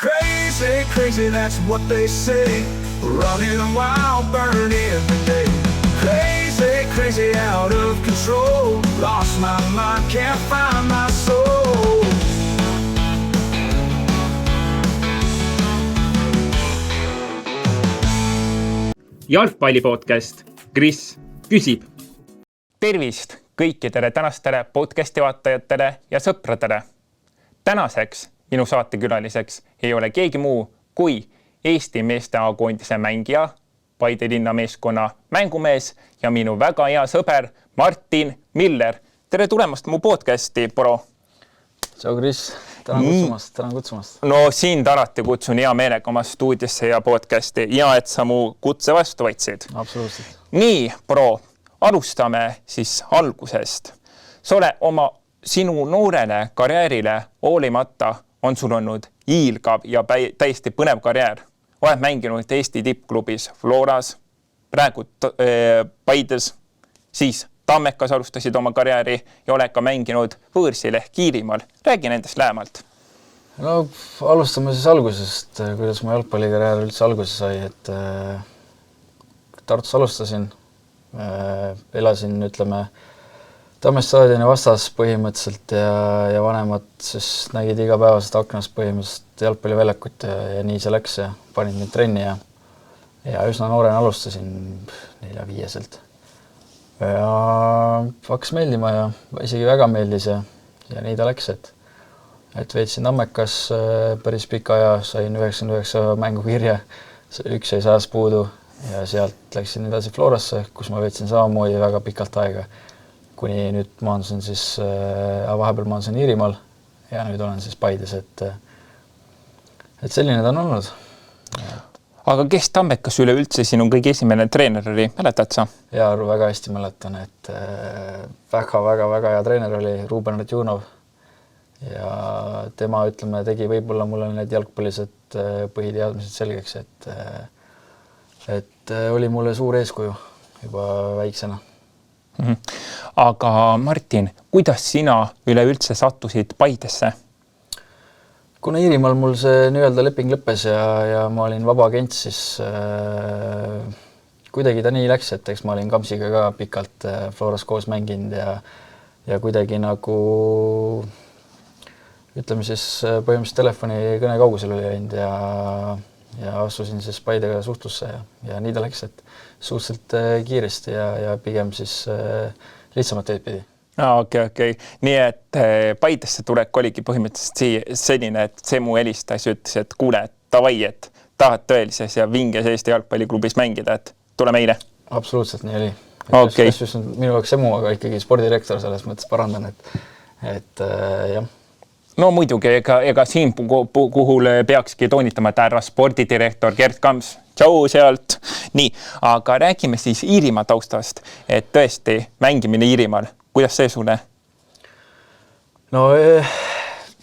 Crazy, crazy, that's what they say. Running wild, burning every day. Crazy, crazy, out of control. Lost my mind, can't find my soul. Jalgpallipodcast Kris küsib. Tervist kõikidele tänastele podcasti vaatajatele ja sõpradele. Tänaseks minu saatekülaliseks ei ole keegi muu kui Eesti meeste A-koondise mängija, Paide linna meeskonna mängumees ja minu väga hea sõber Martin Miller. Tere tulemast mu podcasti, bro! Tšau, Kris! Tänan kutsumast. No sind alati kutsun hea meelega oma stuudiosse ja podcasti ja et sa mu kutse vastu võtsid. Absoluutselt. Nii, bro, alustame siis algusest. Sinu noorele karjäärile hoolimata on sul olnud hiilgav ja täiesti põnev karjäär. Oled mänginud Eesti tippklubis Floras, praegu Paides, siis Tammekas alustasid oma karjääri ja oled ka mänginud võõrsil ehk Iirimaal. Räägi nendest lähemalt. No, alustame siis algusest, kuidas mu jalgpallikarjäär üldse alguse sai. Tartus alustasin, elasin, Tamme staadioni vastas põhimõtteliselt ja vanemad siis nägid igapäevaselt aknast põhimõtteliselt jalgpalliväljakut ja nii see läks ja panin mind trenni ja üsna noorena alustasin 4-5-selt. Ja hakkas meeldima ja isegi väga meeldis ja nii ta läks, et veetsin Tammekas päris pika aja, sain 99 mängukirja, üks jäi 100 puudu ja sealt läksin edasi Florasse, kus ma veetsin samamoodi väga pikalt aega, kuni nüüd maandusin siis, vahepeal maandusin Iirimaal ja nüüd olen siis Paides, et selline ta on olnud. Aga kes Tammekas üleüldse sinu kõige esimene treener oli? Mäletad sa? Jaa, väga hästi mäletan, et väga hea treener oli Ruben Ratjunov ja tema, tegi võib-olla mulle need jalgpallised põhiteadmised selgeks, et oli mulle suur eeskuju juba väiksena. Aga Martin, kuidas sina üleüldse sattusid Paidesse? Kuna Iirimaal mul see leping lõppes ja ma olin vaba agent, siis kuidagi ta nii läks, et eks ma olin Kamsiga ka pikalt Floras koos mänginud ja kuidagi nagu põhimõtteliselt telefoni kõne kaugusel oli läinud ja astusin siis Paidega suhtlusse ja nii ta läks, et suhteliselt kiiresti ja pigem siis lihtsamat teed pidi. Okei. Nii et Paidesse tulek oligi põhimõtteliselt selline, et see mu helistas ja ütles, et kuule, et tavai, et tahad tõelises ja vinges Eesti jalgpalliklubis mängida, et tule meile. Absoluutselt nii oli. Okay. Minu jaoks emu, aga ikkagi spordidirektor selles mõttes parandan, et jah. No muidugi, ega siin puhul peakski toonitama, et härra spordidirektor Gert Kams. Tšau sealt. Nii, aga räägime siis Iirimaa taustast, et tõesti mängimine Iirimaal. Kuidas see sulle? No,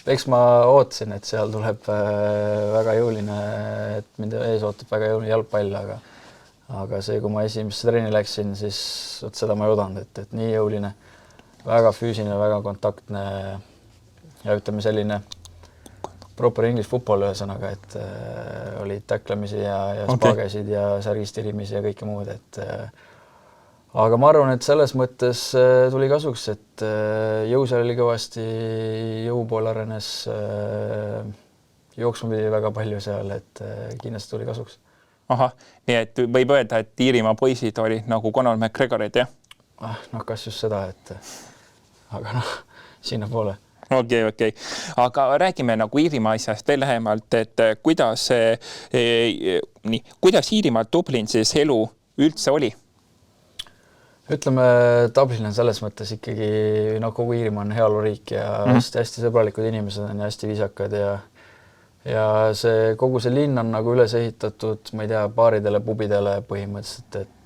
eks ma ootasin, et seal tuleb väga jõuline, et mind ees ootab väga jõuline jalgpall, aga see, kui ma esimesse treeni läksin, siis seda ma ei oodanud, et nii jõuline, väga füüsiline, väga kontaktne ja selline proper English football ühesõnaga, et olid täklemisi ja spaagesid ja särgistirimisi ja kõike muud, aga ma arvan, et selles mõttes tuli kasuks, et jõusel oli kõvasti, jõupool arenes, jooksma pidi väga palju seal, et kindlasti tuli kasuks. Aha, nii et võib öelda, et Iirimaa poisid olid nagu Conor McGregorid, jah? No kas just seda, aga sinna poole. Okei. Aga räägime nagu Iirimaa asjast veel lähemalt, et kuidas Iirimaa Dublin siis elu üldse oli? Dublin on selles mõttes ikkagi, kogu Iirimaa on heaoluriik ja hästi sõbralikud inimesed on ja hästi viisakad ja kogu see linn on nagu üles ehitatud, ma ei tea, baaridele, pubidele põhimõtteliselt, et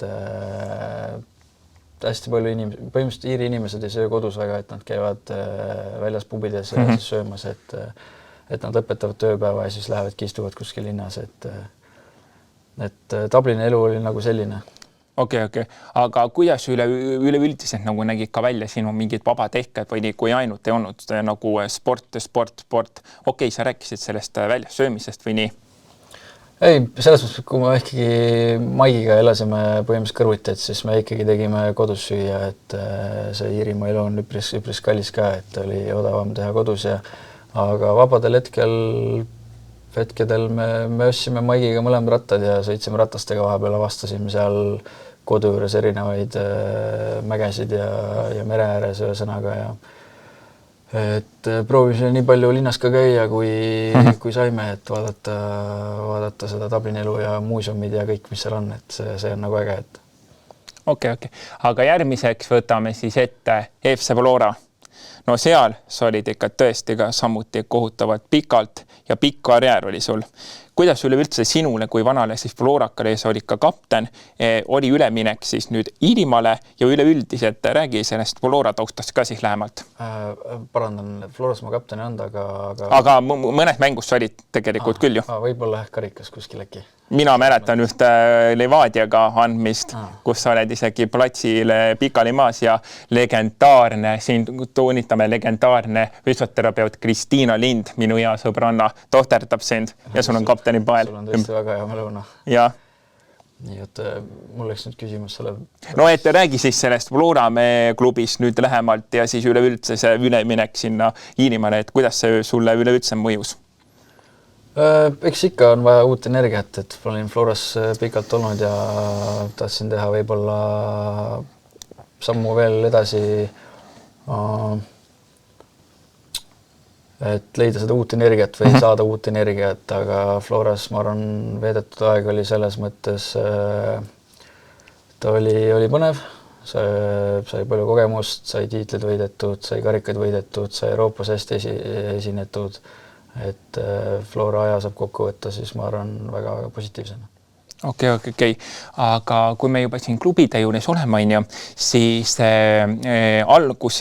hästi palju põhimõtteliselt Iiri inimesed ei söö kodus väga, et nad käivad väljas pubides ja siis söömas, et nad lõpetavad tööpäeva ja siis lähevadki istuvad kuskil linnas, et Dublini elu oli nagu selline. Okei. Aga kuidas üleüldiselt nagu nägid ka välja sinu mingid vabad ehked või kui ainult ei olnud nagu sport? Okei, sa rääkisid sellest väljas söömisest või nii? Ei, selles mõttes, kui me ikkagi Maigiga elasime põhimõtteliselt kõrvuti, et siis me ikkagi tegime kodus süüa, et see Iirimaa elu on üpris kallis ka, et oli odavam teha kodus aga vabadel hetkedel me ostsime Maigiga mõlemad rattad ja sõitsime ratastega vahepeal, avastasime seal kodu juures erinevaid mägesid ja mere ääres ühesõnaga et proovisime nii palju linnas ka käia, kui saime, et vaadata seda Dublini elu ja muuseumid ja kõik, mis seal on, et see on nagu äge, et. Okei. Aga järgmiseks võtame siis ette FC Flora. No seal sa olid ikka tõesti ka samuti kohutavalt pikalt ja pikk karjäär oli sul. Kuidas üleüldse sinule kui vanale siis Florakale, sa olid ka kapten, oli üleminek siis nüüd Iirimaale ja üleüldiselt räägi sellest Flora taustast ka siis lähemalt? Parandan, Floras ma kapten ei olnud, aga mõnes mängus sa olid tegelikult küll ju. Võib-olla karikas kuskil äkki. Mina mäletan ühte Levadiaga andmist, kus sa oled isegi platsile pikali maas ja legendaarne, siin toonitame legendaarne füsioterapeut Kristiina Lind, minu hea sõbranna, tohterdab sind ja sul on kapteni pael. Sul on tõesti väga hea mäluna. Ja. Nii, et mul läks nüüd küsimus selle. No, et räägi siis sellest Flora klubist nüüd lähemalt ja siis üleüldse see üleminek sinna Iirimaale, et kuidas see sulle üleüldse mõjus? Eks ikka on vaja uut energiat, et ma olin Floras pikalt olnud ja tahtsin teha võib-olla sammu veel edasi, et leida seda uut energiat või saada uut energiat, aga Floras, ma arvan, veedetud aeg oli selles mõttes, ta oli põnev, sai palju kogemust, sai tiitlid võidetud, sai karikaid võidetud, sai Euroopas hästi esinetud, et Flora aja saab kokku võtta, siis ma arvan väga positiivsena. Okei. Aga kui me juba siin klubide juures oleme, siis algus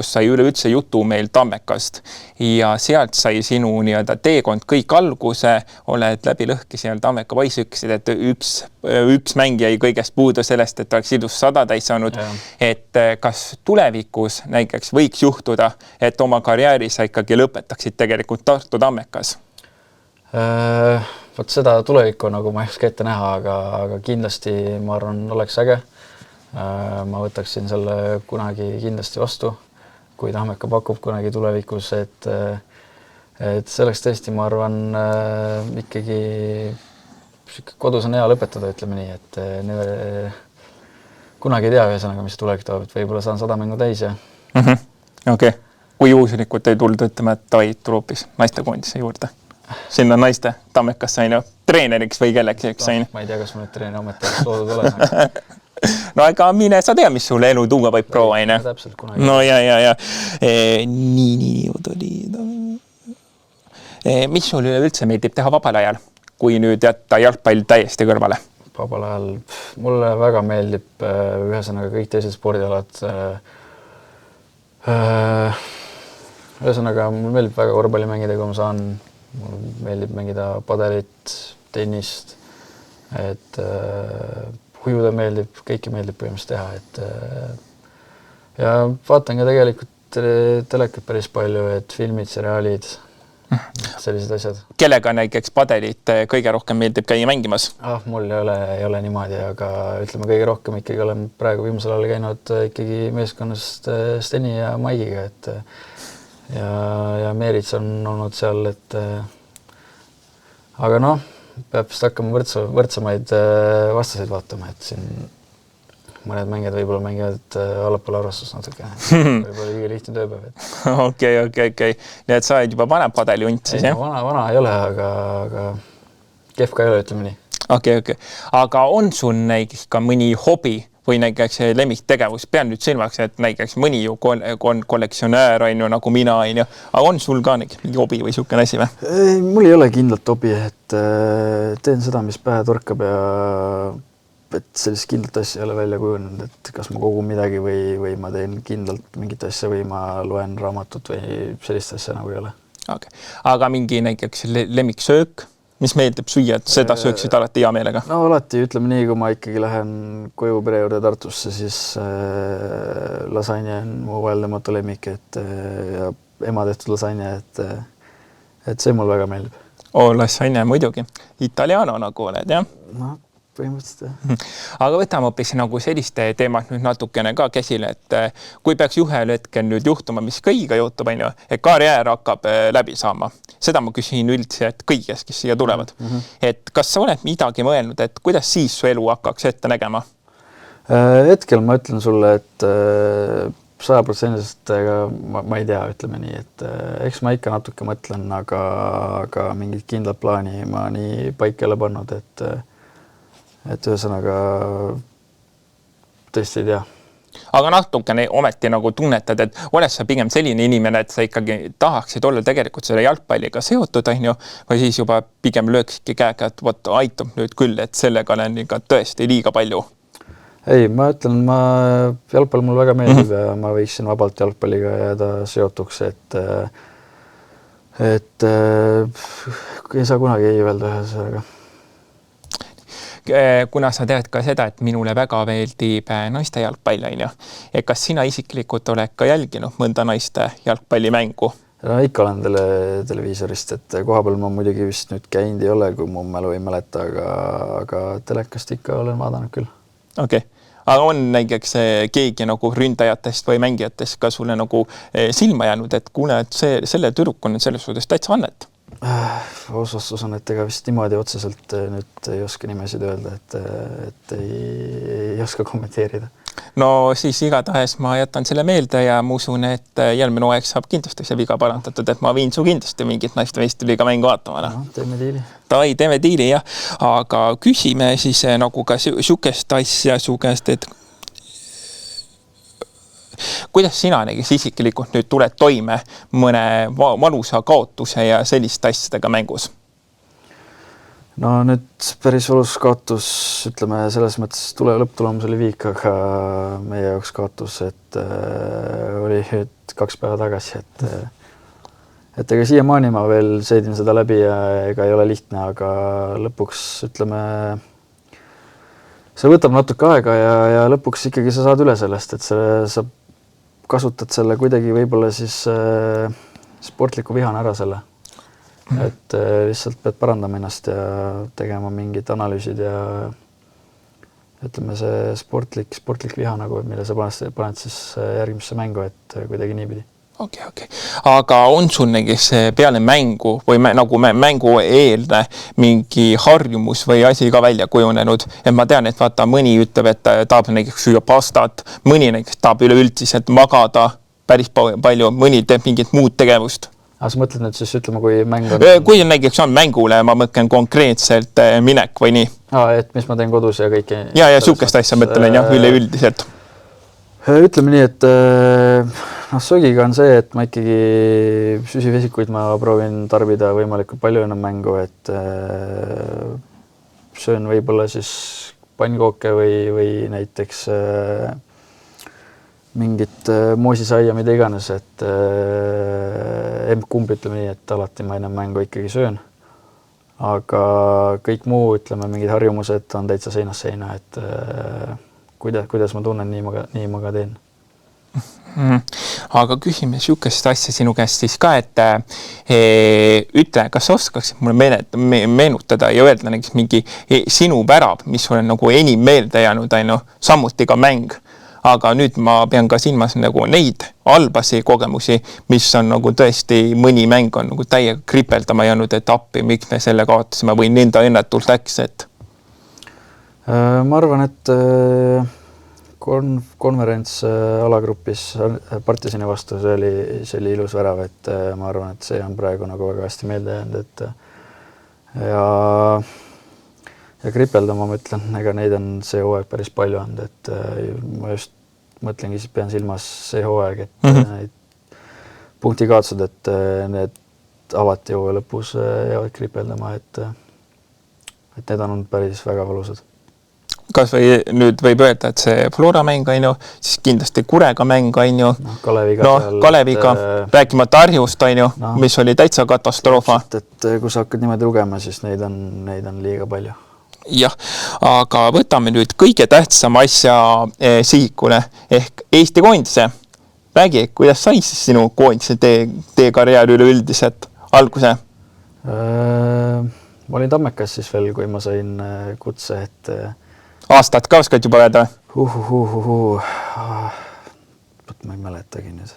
sai üleüldse jutu meil Tammekast ja sealt sai sinu teekond kõik alguse, oled läbi lõhki seal Tammeka poiss, ütlesid, et üks mäng jäi kõigest puudu sellest, et oleks idus 100 täis saanud, et kas tulevikus näiteks võiks juhtuda, et oma karjääri sa ikkagi lõpetaksid tegelikult Tartu Tammekas? Võt seda tulevikku nagu ma ei oska ette näha, aga kindlasti ma arvan, oleks äge. Ma võtaksin selle kunagi kindlasti vastu, kui Tammeka pakub kunagi tulevikus, et see oleks tõesti, ma arvan, ikkagi kodus on hea lõpetada, ütleme nii, et kunagi ei tea ühesõnaga, mis tulevik toob, et võib-olla saan 100 mängu täis ja. Okei. Kui juhuslikult ei tulnud, ütleme, et Tait tulupis naistekoondise juurde. Sinna naiste Tammekasse treeneriks või kelleks, eks sain? Ma ei tea, kas ma nüüd treeneri ametajaks loodud olen. No aga mine, sa tea, mis sulle elu tuua võib proua, aine? Täpselt kunagi. No ja. Nii. Mis sul üleüldse meeldib teha vabal ajal, kui nüüd jätta jalgpall täiesti kõrvale? Vabal ajal mulle väga meeldib ühesõnaga kõik teised spordialad. Ühesõnaga, mul meeldib väga korvpalli mängida, kui ma saan. Mul meeldib mängida padelit, tennist, et ujuda meeldib, kõike meeldib põhimõtteliselt teha, et ja vaatan ka tegelikult telekat päris palju, et filmid, seriaalid, sellised asjad. Kellega näiteks padelit kõige rohkem meeldib käia mängimas? Mul ei ole niimoodi, aga ütleme kõige rohkem ikkagi olen praegu viimasel ajal käinud ikkagi meeskonnast Steni ja Maigiga, et ja Meerits on olnud seal, et aga peab vist hakkama võrdsemaid vastaseid vaatama, et siin mõned mängijad võib-olla mängivad allapoole arvastust natuke. Võib-olla liiga lihtne tööpäev. Okei. Nii et sa oled juba vana padeliunt siis, jah? Vana ei ole, aga kehv ka ei ole, ütleme nii. Okei. Aga on sul näiteks ka mõni hobi või näiteks lemmiktegevus? Pean nüüd silmaks, et näiteks mõni ju kollektsionäär on ju nagu mina, aga on sul ka mingi hobi või siukene asi või? Mul ei ole kindlat hobi, et teen seda, mis pähe torkab ja et sellist kindlat asja ei ole välja kujunenud, et kas ma kogun midagi või ma teen kindlalt mingit asja või ma loen raamatut või sellist asja nagu ei ole. Okay. Aga mingi näiteks lemmiksöök mis meeldib süüa, et seda sööksid alati hea meelega? No alati, ütleme nii, kui ma ikkagi lähen koju pere juurde Tartusse, siis lasanje on mu vaieldamatu lemmik, et ja ema tehtud lasanje, et see mul väga meeldib. Lasanje muidugi. Italiano nagu oled, jah? No, põhimõtteliselt. Aga võtame hoopis nagu selliste teemad nüüd natukene ka käsile, et kui peaks ühel hetkel nüüd juhtuma, mis kõiga juhtub, et karjäär hakkab läbi saama. Seda ma küsin üldse, et kõiges, kes siia tulevad. Et kas sa oled midagi mõelnud, et kuidas siis su elu hakkaks ette nägema? Hetkel ma ütlen sulle, et 100% ma ei tea, ütleme nii, et eks ma ikka natuke mõtlen, aga mingit kindlat plaani ma nii paika ei ole pannud, et ühesõnaga tõesti ei tea. Aga natukene ometi nagu tunnetad, et oled sa pigem selline inimene, et sa ikkagi tahaksid olla tegelikult selle jalgpalliga seotud, või siis juba pigem lööksidki käega, et võt aitab nüüd küll, et sellega olen ikka tõesti liiga palju. Ei, ma ütlen, jalgpall mul väga meeldib ja ma võiksin vabalt jalgpalliga jääda seotuks, et ei saa kunagi ei öelda ühesõnaga. Kuna sa tead ka seda, et minule väga meeldib naiste jalgpall, et kas sina isiklikult oled ka jälginud mõnda naiste jalgpallimängu? No, ikka olen televiisorist, et kohapeal ma muidugi vist nüüd käinud ei ole, kui mu mälu ei mäleta, aga telekast ikka olen vaadanud küll. Okei. Aga on näiteks keegi nagu ründajatest või mängijatest ka sulle nagu silma jäänud, et kuule, et selle tüdruk on selles suhtes täitsa annet? Osastus on, et ega vist niimoodi otseselt nüüd ei oska nimesid öelda, et ei oska kommenteerida. No siis igatahes ma jätan selle meelde ja ma usun, et järgmine aeg saab kindlasti see viga parandatud, et ma viin su kindlasti mingit naiste meistriliiga mängu vaatama. No, teeme diili. Teeme diili, jah. Aga küsime siis nagu ka sükest asja su käest, et kuidas sina nägis isiklikult nüüd tuled toime mõne valusa kaotuse ja selliste asjadega mängus? No nüüd päris valus kaotus, ütleme selles mõttes lõpptulemus oli viik, aga meie jaoks kaotus, et oli 2 päeva tagasi, et ega siiamaani ma veel seedin seda läbi ja ega ei ole lihtne, aga lõpuks ütleme, see võtab natuke aega ja lõpuks ikkagi sa saad üle sellest, et sa kasutad selle kuidagi võib-olla siis sportliku vihana ära selle. Et lihtsalt pead parandama ennast ja tegema mingid analüüsid ja ütleme see sportlik viha nagu, mille sa paned siis järgmisse mängu, et kuidagi niipidi. Okei. Aga on sul näiteks peale mängu või nagu mängu eelne mingi harjumus või asi ka välja kujunenud? Et ma tean, et vaata mõni ütleb, et tahab näiteks süüa pastat, mõni näiteks tahab üleüldiselt magada päris palju, mõni teeb mingit muud tegevust. Aga sa mõtled nüüd siis, ütleme, kui mäng on... Kui näiteks on mängule, ma mõtlen konkreetselt minek või nii? Et mis ma teen kodus ja kõike... Ja sükest asja mõtlen jah, üleüldiselt. Ütleme nii, et sogiga on see, et ma ikkagi süsivesikuid ma proovin tarbida võimalikult palju enam mängu, et söön võib-olla siis pannkooke või näiteks mingit moosisaia, mida iganes, et kumb ütleme nii, et alati ma enam mängu ikkagi söön. Aga kõik muu, ütleme, mingid harjumused on täitsa seinast seina, et kuidas ma tunnen, nii ma ka teen. Aga küsime sükest asja sinu käest siis ka, et ütle, kas sa oskaksid mulle meenutada ja öelda näiteks mingi sinu värav, mis on nagu enim meelde jäänud, samuti ka mäng. Aga nüüd ma pean ka silmas nagu neid albasi kogemusi, mis on nagu tõesti mõni mäng on nagu täiega kripeldama jäänud, et appi, miks me selle kaotasime või enda õnnetult läks, et... Ma arvan, et konverents alagrupis Partisani vastu, see oli ilus värav, et ma arvan, et see on praegu nagu väga hästi meelde jäänud, et ja kripeldama ma ütlen, ega neid on see hooaeg päris palju olnud, et ma just mõtlengi, pean silmas see hooaeg, et neid punktikaotused, et need avati hooaja lõpus jäävad kripeldama, et need on olnud päris väga valusad. kas või nüüd võib öelda, et see Flora mäng on ju, siis kindlasti Kurega mäng on ju, Kaleviga, rääkimata Harjust on ju, mis oli täitsa katastroofa. Et kui sa hakkad niimoodi lugema, siis neid on liiga palju. Jah, aga võtame nüüd kõige tähtsama asja sihikule ehk Eesti koondise. Räägi, kuidas sai siis sinu koondise tee karjäär üleüldiselt alguse? Ma olin Tammekas siis veel, kui ma sain kutse, et aastat ka oskad juba öelda? Ma ei mäletagi nüüd.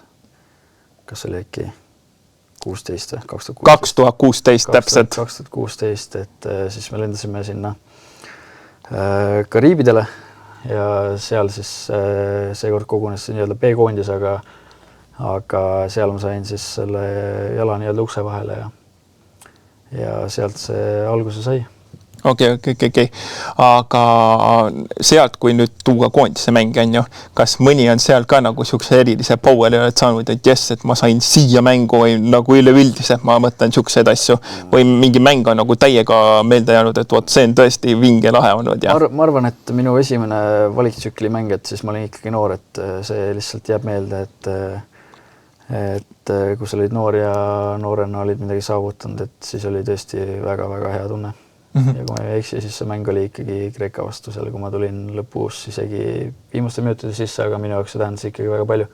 Kas oli äkki 16 või 2016 täpselt. 2016, et siis me lendasime sinna Kariibidele ja seal siis seekord kogunes nii-öelda B-koondis, aga seal ma sain siis selle jala nii-öelda ukse vahele ja sealt see alguse sai. Okei. Aga sealt, kui nüüd tuua koondise mänge on ju, kas mõni on seal ka nagu siukse erilise power'i oled saanud, et jess, et ma sain siia mängu või nagu üleüldiselt ma mõtlen siukseid asju või mingi mäng on nagu täiega meelde jäänud, et vot see on tõesti vinge lahe olnud. Ja. Ma arvan, et minu esimene valiktsükli mäng, et siis ma olin ikkagi noor, et see lihtsalt jääb meelde, et kui sa olid noor ja noorena olid midagi saavutanud, et siis oli tõesti väga-väga hea tunne. Ja kui ma ei eksi, siis see mäng oli ikkagi Kreeka vastu seal, kui ma tulin lõpus isegi viimaste minutide sisse, aga minu jaoks see tähendas ikkagi väga palju.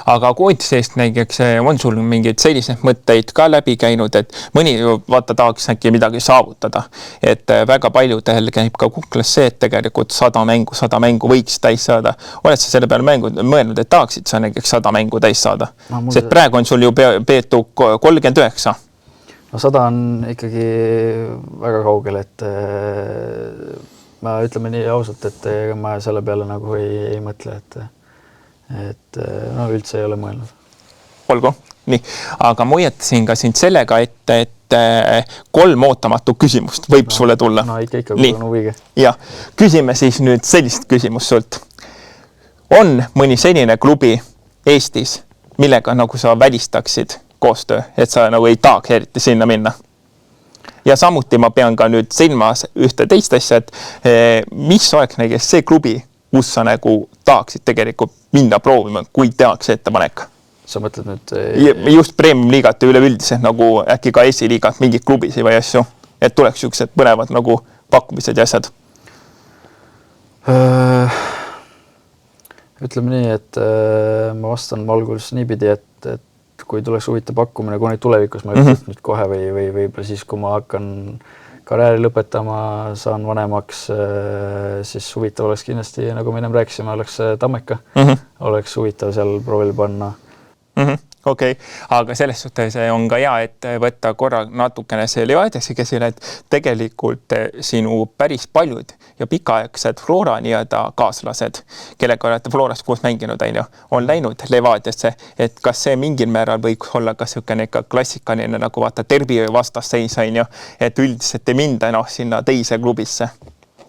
Aga koondisest näiteks on sul mingeid selliseid mõtteid ka läbi käinud, et mõni vaata tahaks äkki midagi saavutada, et väga paljudel käib ka kuklas see, et tegelikult 100 mängu võiks täis saada. Oled sa selle peale mõelnud, et tahaksid sa näiteks 100 mängu täis saada? Sest praegu on sul ju peetu 39. No 100 on ikkagi väga kaugel, et ma ütleme nii ausalt, et ma selle peale nagu ei mõtle, et no üldse ei ole mõelnud. Olgu, nii. Aga ma hoiatasin ka sind sellega, et 3 ootamatu küsimust võib sulle tulla. No ikka kui on huvige. Ja, küsime siis nüüd sellist küsimust sult. On mõni selline klubi Eestis, millega nagu sa välistaksid koostöö, et sa nagu ei tahaks eriti sinna minna. Ja samuti ma pean ka nüüd silmas ühte teist asja, et mis oleks näiteks see klubi, kus sa nagu tahaksid tegelikult minna proovima, kui tehakse ettepanek? Sa mõtled nüüd... Just Premium-liigat ja üleüldiselt nagu äkki ka Eesti-liigat, mingid klubisi või asju, et tuleks siuksed põnevad nagu pakkumised ja asjad. Ütleme nii, et ma vastan valgulis niipidi, et kui tuleks huvitav pakkumine, kui tulevikus ma ütlen nüüd kohe või siis, kui ma hakkan karjääri lõpetama, saan vanemaks, siis huvitav oleks kindlasti, nagu me ennem rääkisime, oleks Tammeka. Oleks huvitav seal proovile panna. Okei, aga selles suhtes on ka hea, et võtta korra natukene see Levadiasse käsile, et tegelikult sinu päris paljud ja pikaaegsed Flora nii-öelda kaaslased, kellega olete Florast koos mänginud, on läinud Levadiasse, et kas see mingil määral võiks olla ka selline klassikaline nagu vaata Derbi vastasseis, et üldiselt ei minda sinna teise klubisse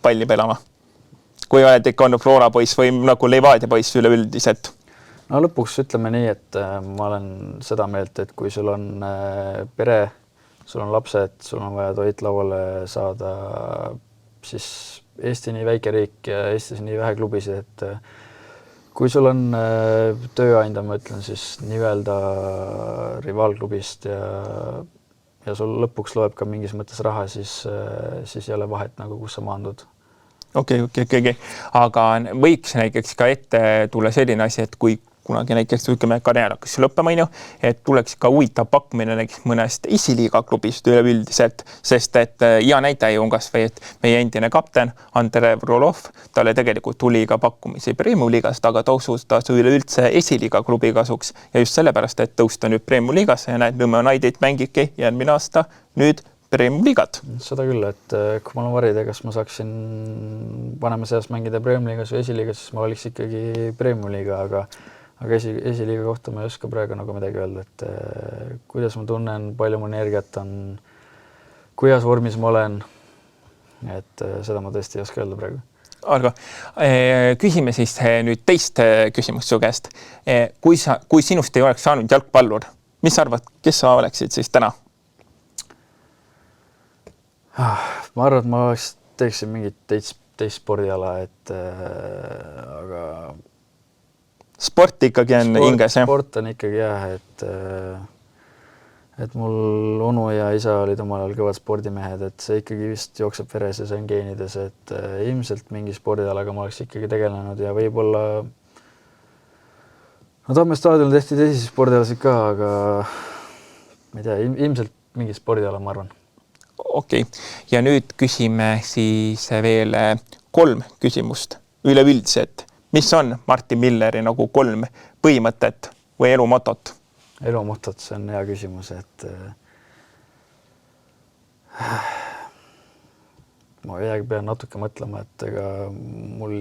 palli pelama. Kui oled ikka olnud Flora poiss või nagu Levadia poiss üleüldiselt? No lõpuks ütleme nii, et ma olen seda meelt, et kui sul on pere, sul on lapsed, sul on vaja toit lauale saada, siis Eesti nii väike riik ja Eestis nii vähe klubisid, et kui sul on tööandja, ma ütlen siis nii-öelda rivaalklubist ja sul lõpuks loeb ka mingis mõttes raha, siis ei ole vahet nagu, kus sa maandud. Okei. Aga võiks näiteks ka ette tulla selline asi, et kui kunagi näiteks karjäär hakkas lõppema, et tuleks ka huvitav pakkumine näiteks mõnest esiliiga klubist üleüldiselt, sest et hea näitaja on kas või, et meie endine kapten Andrei Vrolov, talle tegelikult tuli ka pakkumisi Premium-liigast, aga tõustas üleüldse esiliiga klubi kasuks ja just sellepärast, et tõusta nüüd Premium-liigasse ja näed, Nõmme United mängibki järgmine aasta nüüd Premium-liigat. Seda küll, et kui ma olen varida, kas ma saaksin vanema seas mängida Premium-liigas või esiliigas, siis ma valiks ikkagi Premium-liiga, aga esiliiga kohta ma ei oska praegu nagu midagi öelda, et kuidas ma tunnen, palju mu energiat on, kuidas vormis ma olen, et seda ma tõesti ei oska öelda praegu. Aga küsime siis nüüd teist küsimust su käest. Kui sinust ei oleks saanud jalgpallur, mis arvad, kes sa oleksid siis täna? Ma arvan, et ma teeksin mingit teist spordiala, et aga Sport ikkagi on hinges, jah? Sport on ikkagi jah, et mul onu ja isa olid omal ajal kõvad spordimehed, et see ikkagi vist jookseb veres ja see on geenides, et ilmselt mingi spordialaga ma oleks ikkagi tegelenud ja võib-olla Tamme staadionil tehti teisi spordialasid ka, aga ma ei tea, ilmselt mingi spordiala, ma arvan. Okei. Ja nüüd küsime siis veel 3 küsimust üleüldiselt. Mis on Martin Milleri nagu 3 põhimõtet või elumotot? Elumotot, see on hea küsimus, et ma pean natuke mõtlema, et ega mul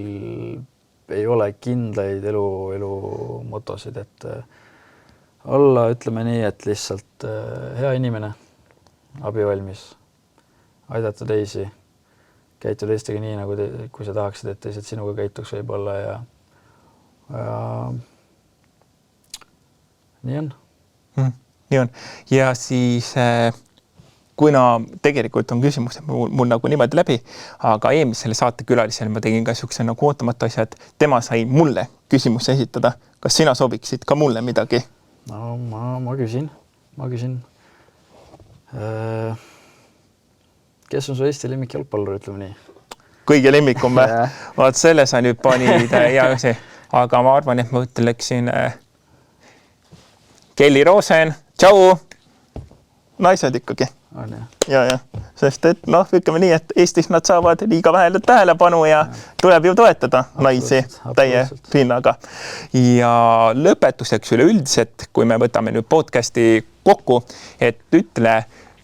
ei ole kindlaid elumotosid, et olla, ütleme nii, et lihtsalt hea inimene, abivalmis, aidata teisi, käituda teistega nii, nagu kui sa tahaksid, et teised sinuga käituks võib-olla ja nii on. Nii on. Ja siis kuna tegelikult on küsimus mul nagu niimoodi läbi, aga eelmisele saatekülalisele ma tegin ka niisuguse nagu ootamatu asja, et tema sai mulle küsimuse esitada. Kas sina sobiksid ka mulle midagi? No ma küsin. Kes on su Eesti lemmik jalgpallur, ütleme nii? Kõige lemmikum me. Vaat selle sa nüüd panid ja see. Aga ma arvan, et ma ütleksin Kelly Rosen. Tšau! Naised ikkagi. On, ja. Sest et ütleme nii, et Eestis nad saavad liiga vähe tähelepanu ja tuleb ju toetada naisi täie pinnaga. Ja lõpetuseks üleüldiselt, kui me võtame nüüd podcasti kokku, et ütle,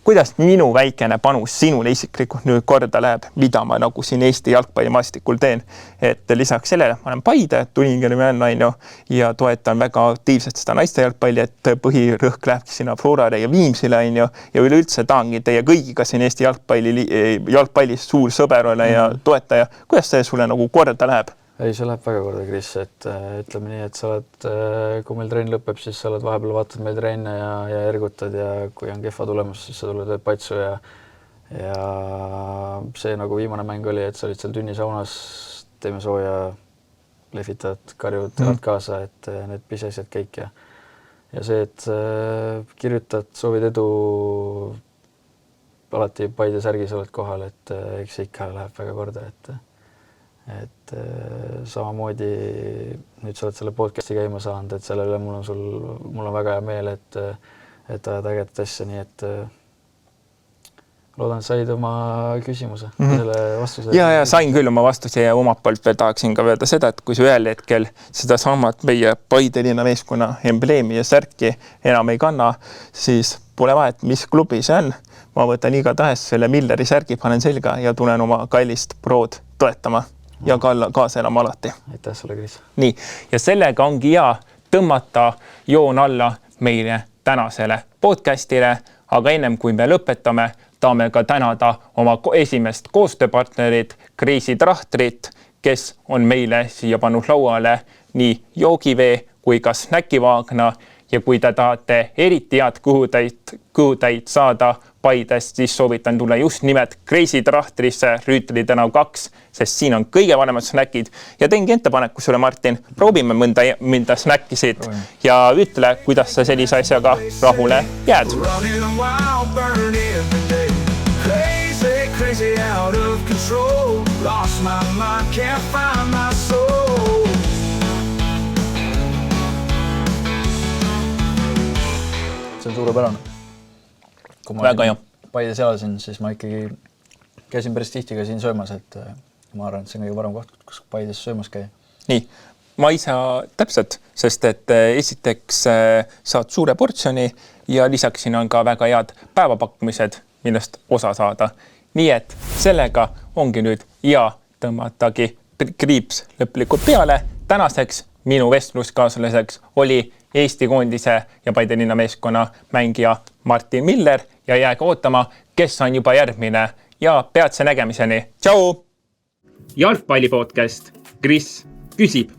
kuidas minu väikene panus sinule isiklikult nüüd korda läheb, mida ma nagu siin Eesti jalgpallimaastikul teen. Et lisaks sellele, ma olen Paide, Tulingeri naine ja toetan väga aktiivselt seda naiste jalgpalli, et põhirõhk lähebki sinna Florale ja Viimsile ja üleüldse tahangi teie kõigiga siin Eesti jalgpallis suur sõber ole ja toetaja. Kuidas see sulle nagu korda läheb? Ei, see läheb väga korda, Kris, et ütleme nii, et sa oled, kui meil trenn lõpeb, siis sa oled vahepeal vaatad meil trenne ja ergutad ja kui on kehva tulemus, siis sa tuled patsu ja see nagu viimane mäng oli, et sa olid seal tünnisaunas, teeme sooja, lehvitad, karjud, tead kaasa, et need pisesed kõik ja see, et kirjutad, soovid edu, alati Paide särgis oled kohal, et eks ikka läheb väga korda, et samamoodi nüüd sa oled selle podcasti käima saanud, et selle üle mul on väga hea meel, et ajad ägedat asja, nii et loodan, said oma küsimuse, selle vastuse. Ja sain küll oma vastuse ja omalt poolt veel tahaksin ka öelda seda, et kui sa ühel hetkel seda samat meie Paide linna meeskonna embleemi ja särki enam ei kanna, siis pole vahet, mis klubi see on. Ma võtan igatahes selle Milleri särgi, panen selga ja tulen oma kallist prood toetama. Ja kaasa elama alati. Aitäh sulle, Kris. Nii, ja sellega ongi hea tõmmata joon alla meile tänasele podcastile, aga ennem kui me lõpetame, tahame ka tänada oma esimest koostööpartnerit, Kreisi Trahtrit, kes on meile siia pannud lauale nii joogivee kui ka snäkivaagna ja kui te tahate eriti head kõhutäit saada Paidest, siis soovitan tulla just nimelt Kreisi Trahtrisse Rüütli tänav 2, sest siin on kõige vanemad snäkid ja teengi ettepaneku sulle, Martin, proovime mõnda snäkkisid ja ütle, kuidas sa sellise asjaga rahule jääd. Crazy out of control, lost my mind, can't find my soul. See on suurepärane. Kui ma Paides elasin, siis ma ikkagi käisin päris tihti ka siin söömas, et ma arvan, et see on kõige parem koht, kus Paides söömas käia. Nii, ma ei saa täpselt, sest et esiteks saad suure portsjoni ja lisaks siin on ka väga head päevapakkumised, millest osa saada. Nii et sellega ongi nüüd hea tõmmatagi kriips lõplikult peale. Tänaseks minu vestluskaaslaseks oli Eesti koondise ja Paide linna meeskonna mängija Martin Miller ja jääge ootama, kes on juba järgmine ja peatse nägemiseni. Tšau! Jalgpallipodcast Kris küsib.